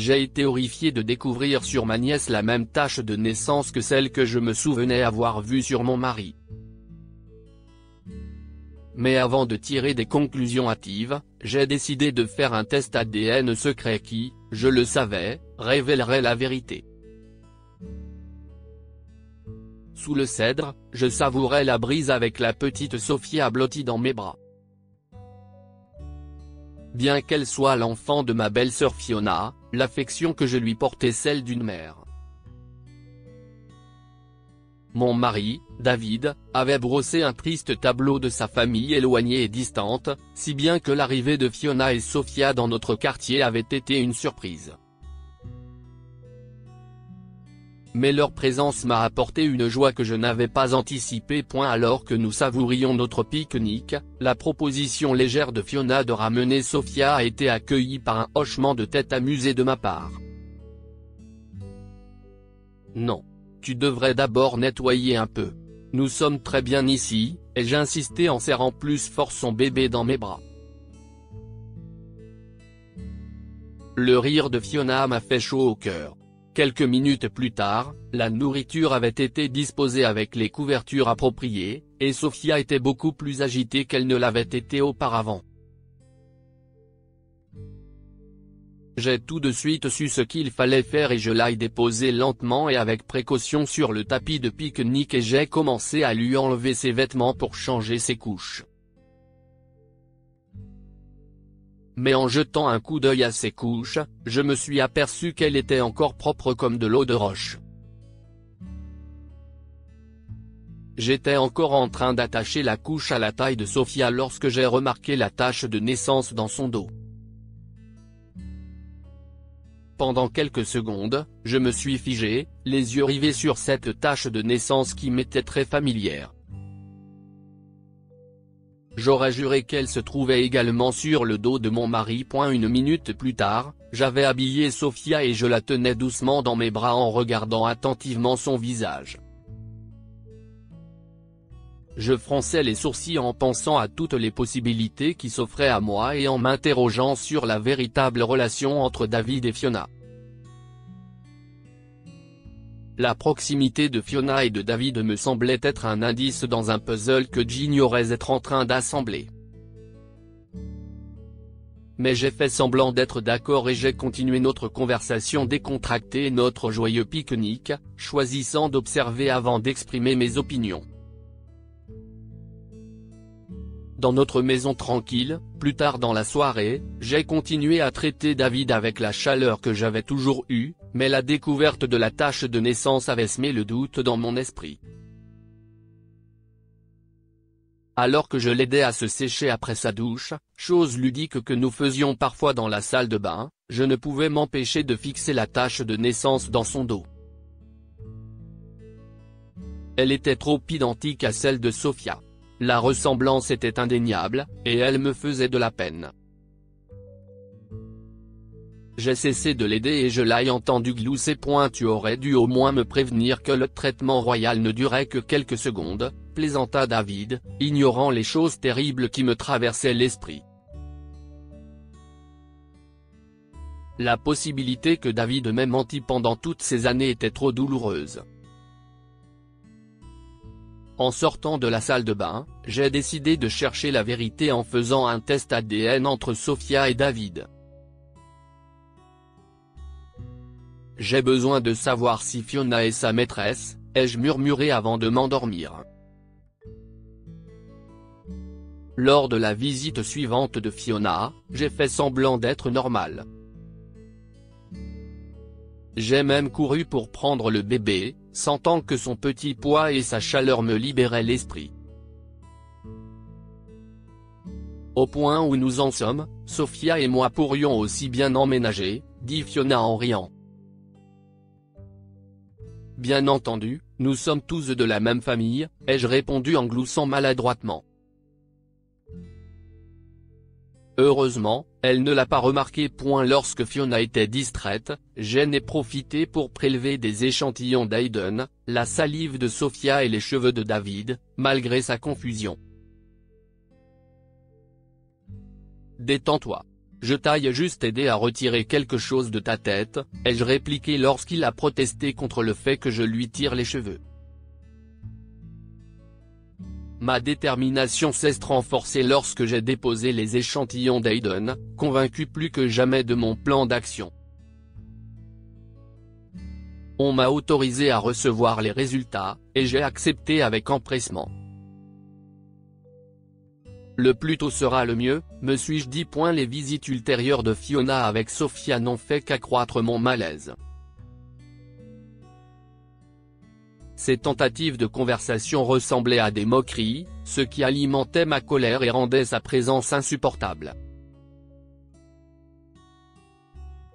j'ai été horrifié de découvrir sur ma nièce la même tache de naissance que celle que je me souvenais avoir vue sur mon mari. Mais avant de tirer des conclusions hâtives, j'ai décidé de faire un test ADN secret qui, je le savais, révélerait la vérité. Sous le cèdre, je savourais la brise avec la petite Sophia blottie dans mes bras. Bien qu'elle soit l'enfant de ma belle-sœur Fiona, l'affection que je lui portais celle d'une mère. Mon mari, David, avait brossé un triste tableau de sa famille éloignée et distante, si bien que l'arrivée de Fiona et Sophia dans notre quartier avait été une surprise. Mais leur présence m'a apporté une joie que je n'avais pas anticipée. Alors que nous savourions notre pique-nique, la proposition légère de Fiona de ramener Sophia a été accueillie par un hochement de tête amusé de ma part. Non. Tu devrais d'abord nettoyer un peu. Nous sommes très bien ici, ai-je insisté en serrant plus fort son bébé dans mes bras. Le rire de Fiona m'a fait chaud au cœur. Quelques minutes plus tard, la nourriture avait été disposée avec les couvertures appropriées, et Sophia était beaucoup plus agitée qu'elle ne l'avait été auparavant. J'ai tout de suite su ce qu'il fallait faire et je l'ai déposée lentement et avec précaution sur le tapis de pique-nique et j'ai commencé à lui enlever ses vêtements pour changer ses couches. Mais en jetant un coup d'œil à ses couches, je me suis aperçu qu'elle était encore propre comme de l'eau de roche. J'étais encore en train d'attacher la couche à la taille de Sophia lorsque j'ai remarqué la tache de naissance dans son dos. Pendant quelques secondes, je me suis figé, les yeux rivés sur cette tache de naissance qui m'était très familière. J'aurais juré qu'elle se trouvait également sur le dos de mon mari. Une minute plus tard, j'avais habillé Sophia et je la tenais doucement dans mes bras en regardant attentivement son visage. Je fronçais les sourcils en pensant à toutes les possibilités qui s'offraient à moi et en m'interrogeant sur la véritable relation entre David et Fiona. La proximité de Fiona et de David me semblait être un indice dans un puzzle que j'ignorais être en train d'assembler. Mais j'ai fait semblant d'être d'accord et j'ai continué notre conversation décontractée et notre joyeux pique-nique, choisissant d'observer avant d'exprimer mes opinions. Dans notre maison tranquille, plus tard dans la soirée, j'ai continué à traiter David avec la chaleur que j'avais toujours eue, mais la découverte de la tache de naissance avait semé le doute dans mon esprit. Alors que je l'aidais à se sécher après sa douche, chose ludique que nous faisions parfois dans la salle de bain, je ne pouvais m'empêcher de fixer la tache de naissance dans son dos. Elle était trop identique à celle de Sophia. La ressemblance était indéniable, et elle me faisait de la peine. J'ai cessé de l'aider et je l'ai entendu glousser. Tu aurais dû au moins me prévenir que le traitement royal ne durait que quelques secondes, plaisanta David, ignorant les choses terribles qui me traversaient l'esprit. La possibilité que David m'ait menti pendant toutes ces années était trop douloureuse. En sortant de la salle de bain, j'ai décidé de chercher la vérité en faisant un test ADN entre Sophia et David. J'ai besoin de savoir si Fiona est sa maîtresse, ai-je murmuré avant de m'endormir. Lors de la visite suivante de Fiona, j'ai fait semblant d'être normal. J'ai même couru pour prendre le bébé, sentant que son petit poids et sa chaleur me libéraient l'esprit. Au point où nous en sommes, Sophia et moi pourrions aussi bien emménager, dit Fiona en riant. Bien entendu, nous sommes tous de la même famille, ai-je répondu en gloussant maladroitement. Heureusement, elle ne l'a pas remarqué. Lorsque Fiona était distraite, j'en ai profité pour prélever des échantillons d'Aiden, la salive de Sophia et les cheveux de David, malgré sa confusion. Détends-toi. Je t'ai juste aidé à retirer quelque chose de ta tête, ai-je répliqué lorsqu'il a protesté contre le fait que je lui tire les cheveux. Ma détermination s'est renforcée lorsque j'ai déposé les échantillons d'Aiden, convaincu plus que jamais de mon plan d'action. On m'a autorisé à recevoir les résultats, et j'ai accepté avec empressement. Le plus tôt sera le mieux, me suis-je dit. Les visites ultérieures de Fiona avec Sophia n'ont fait qu'accroître mon malaise. Ces tentatives de conversation ressemblaient à des moqueries, ce qui alimentait ma colère et rendait sa présence insupportable.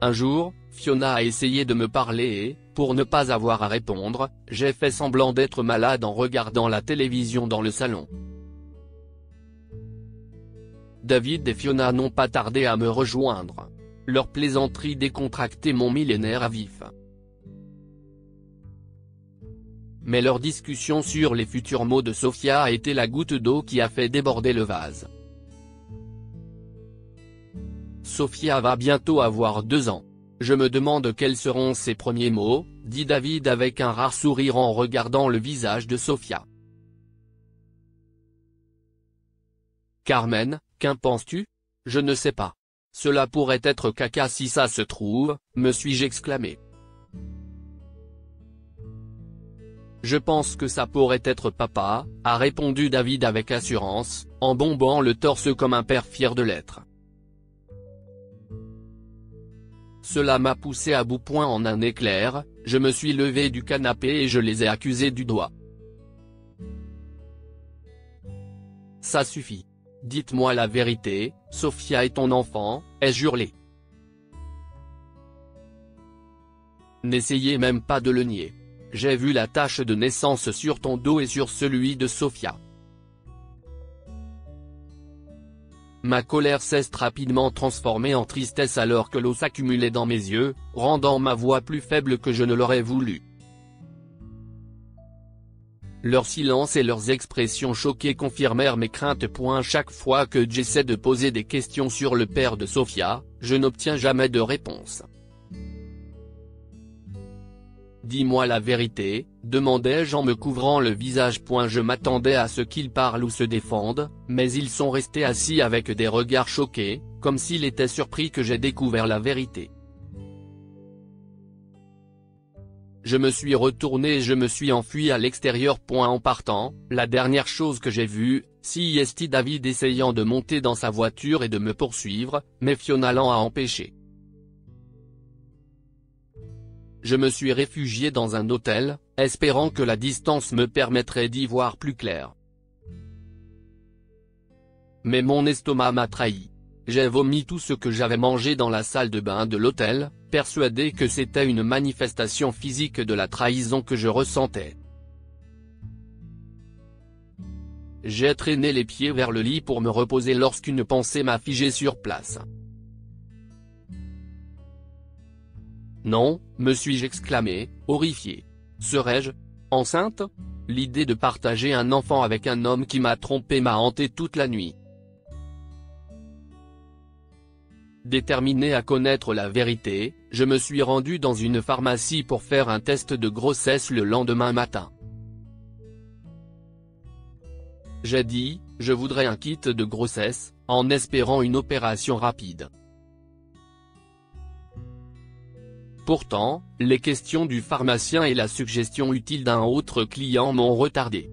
Un jour, Fiona a essayé de me parler et, pour ne pas avoir à répondre, j'ai fait semblant d'être malade en regardant la télévision dans le salon. David et Fiona n'ont pas tardé à me rejoindre. Leurs plaisanteries décontractées m'ont mis les nerfs à vif. Mais leur discussion sur les futurs mots de Sophia a été la goutte d'eau qui a fait déborder le vase. Sophia va bientôt avoir 2 ans. Je me demande quels seront ses premiers mots, dit David avec un rare sourire en regardant le visage de Sophia. Carmen, qu'en penses-tu? Je ne sais pas. Cela pourrait être caca si ça se trouve, me suis-je exclamé. Je pense que ça pourrait être papa, a répondu David avec assurance, en bombant le torse comme un père fier de l'être. Cela m'a poussé à bout en un éclair, je me suis levé du canapé et je les ai accusés du doigt. Ça suffit. Dites-moi la vérité, Sophia est ton enfant, ai-je hurlé. N'essayez même pas de le nier. J'ai vu la tache de naissance sur ton dos et sur celui de Sophia. Ma colère s'est rapidement transformée en tristesse alors que l'eau s'accumulait dans mes yeux, rendant ma voix plus faible que je ne l'aurais voulu. Leur silence et leurs expressions choquées confirmèrent mes craintes. Chaque fois que j'essaie de poser des questions sur le père de Sophia, je n'obtiens jamais de réponse. Dis-moi la vérité, demandai-je en me couvrant le visage. Je m'attendais à ce qu'ils parlent ou se défendent, mais ils sont restés assis avec des regards choqués, comme s'ils étaient surpris que j'ai découvert la vérité. Je me suis retourné et je me suis enfui à l'extérieur. En partant, la dernière chose que j'ai vue, c'est David essayant de monter dans sa voiture et de me poursuivre, mais Fiona l'en a empêché. Je me suis réfugié dans un hôtel, espérant que la distance me permettrait d'y voir plus clair. Mais mon estomac m'a trahi. J'ai vomi tout ce que j'avais mangé dans la salle de bain de l'hôtel, persuadé que c'était une manifestation physique de la trahison que je ressentais. J'ai traîné les pieds vers le lit pour me reposer lorsqu'une pensée m'a figé sur place. Non, me suis-je exclamé, horrifié. Serais-je enceinte? L'idée de partager un enfant avec un homme qui m'a trompé m'a hanté toute la nuit. Déterminé à connaître la vérité, je me suis rendu dans une pharmacie pour faire un test de grossesse le lendemain matin. J'ai dit, je voudrais un kit de grossesse, en espérant une opération rapide. Pourtant, les questions du pharmacien et la suggestion utile d'un autre client m'ont retardé.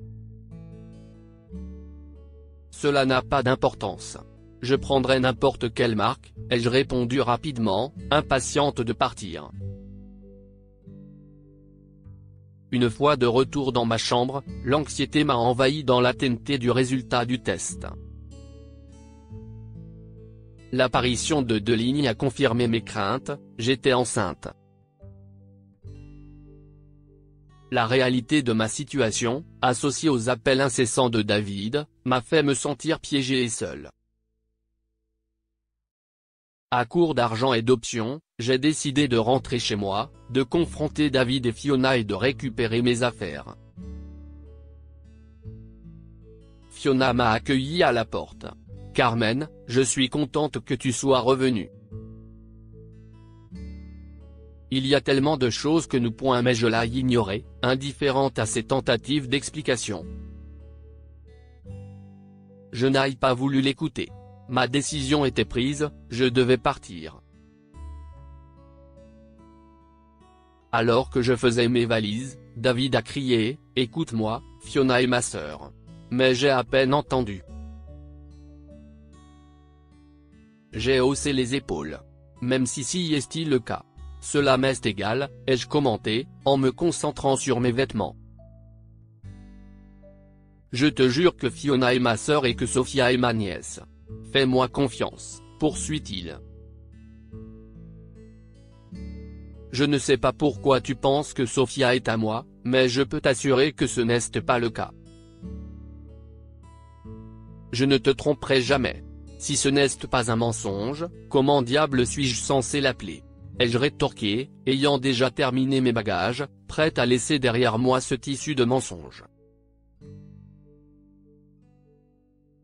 Cela n'a pas d'importance. Je prendrai n'importe quelle marque, ai-je répondu rapidement, impatiente de partir. Une fois de retour dans ma chambre, l'anxiété m'a envahi dans l'attente du résultat du test. L'apparition de 2 lignes a confirmé mes craintes, j'étais enceinte. La réalité de ma situation, associée aux appels incessants de David, m'a fait me sentir piégé et seul. À court d'argent et d'options, j'ai décidé de rentrer chez moi, de confronter David et Fiona et de récupérer mes affaires. Fiona m'a accueilli à la porte. Carmen, je suis contente que tu sois revenue. Il y a tellement de choses que nous point mais je l'ai ignorée, indifférente à ces tentatives d'explication. Je n'ai pas voulu l'écouter. Ma décision était prise, je devais partir. Alors que je faisais mes valises, David a crié, « Écoute-moi, Fiona est ma sœur. » Mais j'ai à peine entendu. J'ai haussé les épaules. Même si est-il le cas. Cela m'est égal, ai-je commenté, en me concentrant sur mes vêtements. Je te jure que Fiona est ma sœur et que Sophia est ma nièce. Fais-moi confiance, poursuit-il. Je ne sais pas pourquoi tu penses que Sophia est à moi, mais je peux t'assurer que ce n'est pas le cas. Je ne te tromperai jamais. Si ce n'est pas un mensonge, comment diable suis-je censé l'appeler ? Ai-je rétorqué, ayant déjà terminé mes bagages, prête à laisser derrière moi ce tissu de mensonges.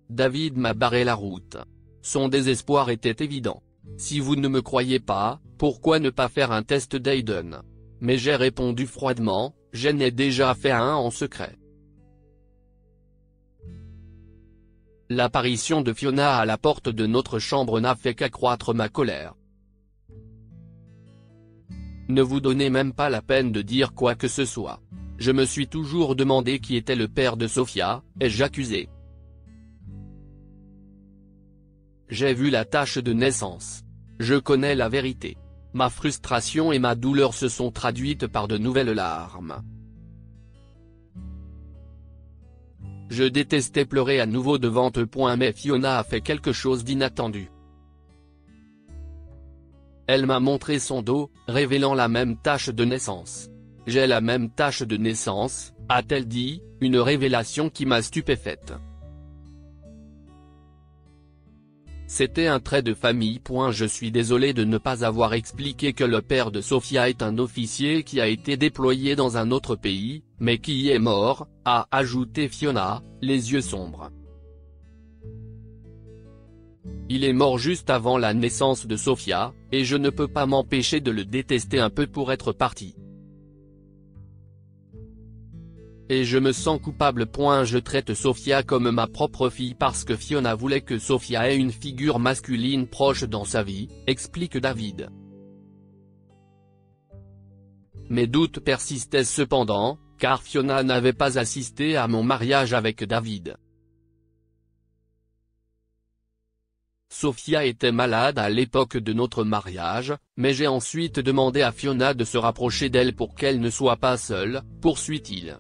David m'a barré la route. Son désespoir était évident. Si vous ne me croyez pas, pourquoi ne pas faire un test d'Aiden ? Mais j'ai répondu froidement, j'en ai déjà fait un en secret. L'apparition de Fiona à la porte de notre chambre n'a fait qu'accroître ma colère. Ne vous donnez même pas la peine de dire quoi que ce soit. Je me suis toujours demandé qui était le père de Sophia, ai-je accusé. J'ai vu la tache de naissance. Je connais la vérité. Ma frustration et ma douleur se sont traduites par de nouvelles larmes. Je détestais pleurer à nouveau devant eux. Mais Fiona a fait quelque chose d'inattendu. Elle m'a montré son dos, révélant la même tache de naissance. J'ai la même tache de naissance, a-t-elle dit, une révélation qui m'a stupéfaite. C'était un trait de famille. Je suis désolé de ne pas avoir expliqué que le père de Sophia est un officier qui a été déployé dans un autre pays, mais qui y est mort, a ajouté Fiona, les yeux sombres. Il est mort juste avant la naissance de Sophia, et je ne peux pas m'empêcher de le détester un peu pour être parti. Et je me sens coupable. Je traite Sophia comme ma propre fille parce que Fiona voulait que Sophia ait une figure masculine proche dans sa vie, explique David. Mes doutes persistaient cependant, car Fiona n'avait pas assisté à mon mariage avec David. Sophia était malade à l'époque de notre mariage, mais j'ai ensuite demandé à Fiona de se rapprocher d'elle pour qu'elle ne soit pas seule, poursuit-il.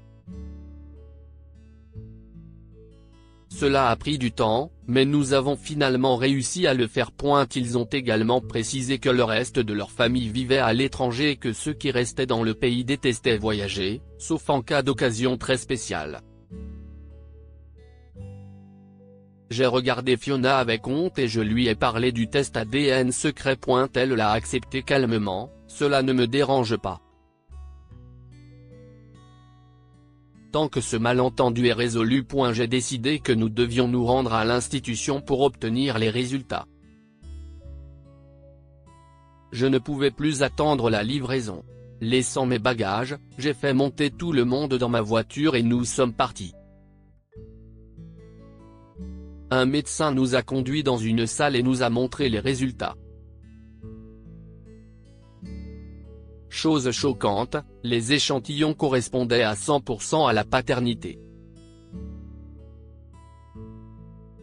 Cela a pris du temps, mais nous avons finalement réussi à le faire. Ils ont également précisé que le reste de leur famille vivait à l'étranger et que ceux qui restaient dans le pays détestaient voyager, sauf en cas d'occasion très spéciale. J'ai regardé Fiona avec honte et je lui ai parlé du test ADN secret. Elle l'a accepté calmement, cela ne me dérange pas. Tant que ce malentendu est résolu. J'ai décidé que nous devions nous rendre à l'institution pour obtenir les résultats. Je ne pouvais plus attendre la livraison. Laissant mes bagages, j'ai fait monter tout le monde dans ma voiture et nous sommes partis. Un médecin nous a conduits dans une salle et nous a montré les résultats. Chose choquante, les échantillons correspondaient à 100% à la paternité.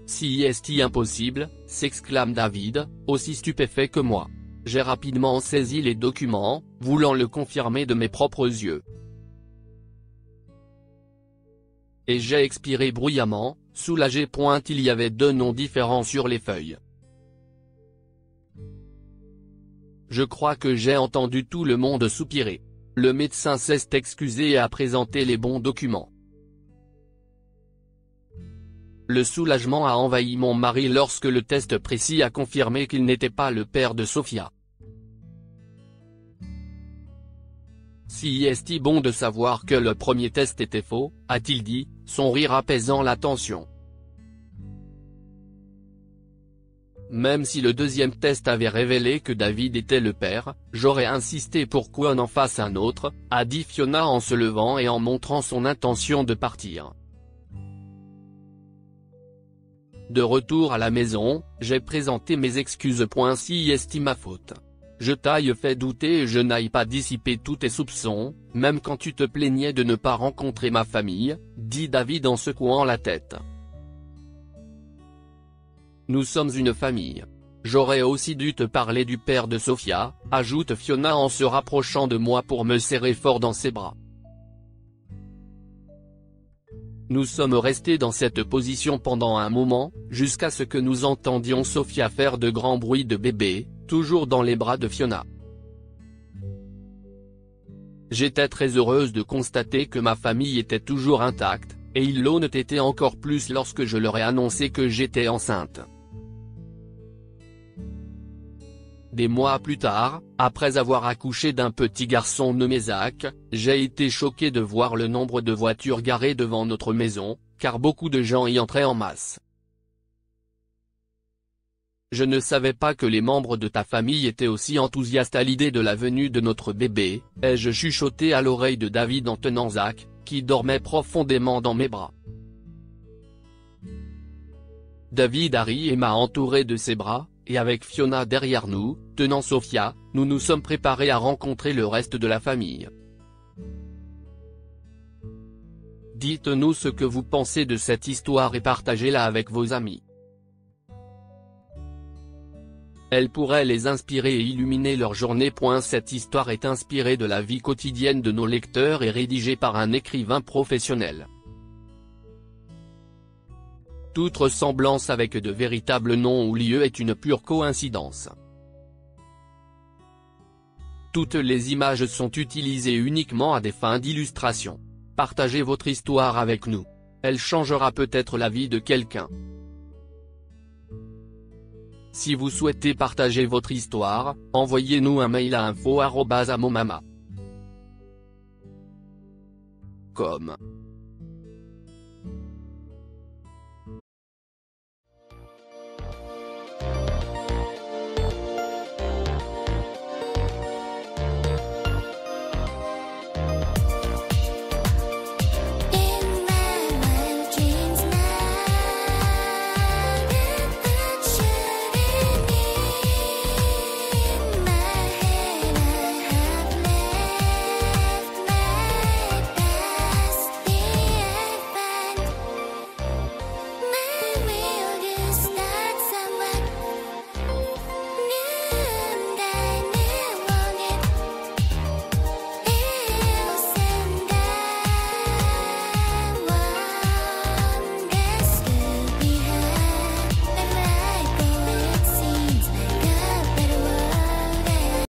Si est-il impossible, s'exclame David, aussi stupéfait que moi. J'ai rapidement saisi les documents, voulant le confirmer de mes propres yeux. Et j'ai expiré bruyamment, soulagé. Il y avait 2 noms différents sur les feuilles. Je crois que j'ai entendu tout le monde soupirer. Le médecin s'est excusé et a présenté les bons documents. Le soulagement a envahi mon mari lorsque le test précis a confirmé qu'il n'était pas le père de Sophia. Si est-il bon de savoir que le premier test était faux, a-t-il dit, son rire apaisant la tension. Même si le deuxième test avait révélé que David était le père, j'aurais insisté pour qu'on en fasse un autre, a dit Fiona en se levant et en montrant son intention de partir. De retour à la maison, j'ai présenté mes excuses. Si est ma faute. Je t'aille fait douter et je n'aille pas dissiper tous tes soupçons, même quand tu te plaignais de ne pas rencontrer ma famille, dit David en secouant la tête. Nous sommes une famille. J'aurais aussi dû te parler du père de Sophia, ajoute Fiona en se rapprochant de moi pour me serrer fort dans ses bras. Nous sommes restés dans cette position pendant un moment, jusqu'à ce que nous entendions Sophia faire de grands bruits de bébé, toujours dans les bras de Fiona. J'étais très heureuse de constater que ma famille était toujours intacte, et ils l'ont été encore plus lorsque je leur ai annoncé que j'étais enceinte. Des mois plus tard, après avoir accouché d'un petit garçon nommé Zach, j'ai été choqué de voir le nombre de voitures garées devant notre maison, car beaucoup de gens y entraient en masse. Je ne savais pas que les membres de ta famille étaient aussi enthousiastes à l'idée de la venue de notre bébé, ai-je chuchoté à l'oreille de David en tenant Zach, qui dormait profondément dans mes bras. David a ri et m'a entouré de ses bras, et avec Fiona derrière nous, tenant Sophia, nous nous sommes préparés à rencontrer le reste de la famille. Dites-nous ce que vous pensez de cette histoire et partagez-la avec vos amis. Elle pourrait les inspirer et illuminer leur journée. Cette histoire est inspirée de la vie quotidienne de nos lecteurs et rédigée par un écrivain professionnel. Toute ressemblance avec de véritables noms ou lieux est une pure coïncidence. Toutes les images sont utilisées uniquement à des fins d'illustration. Partagez votre histoire avec nous. Elle changera peut-être la vie de quelqu'un. Si vous souhaitez partager votre histoire, envoyez-nous un mail à info@amomama.com.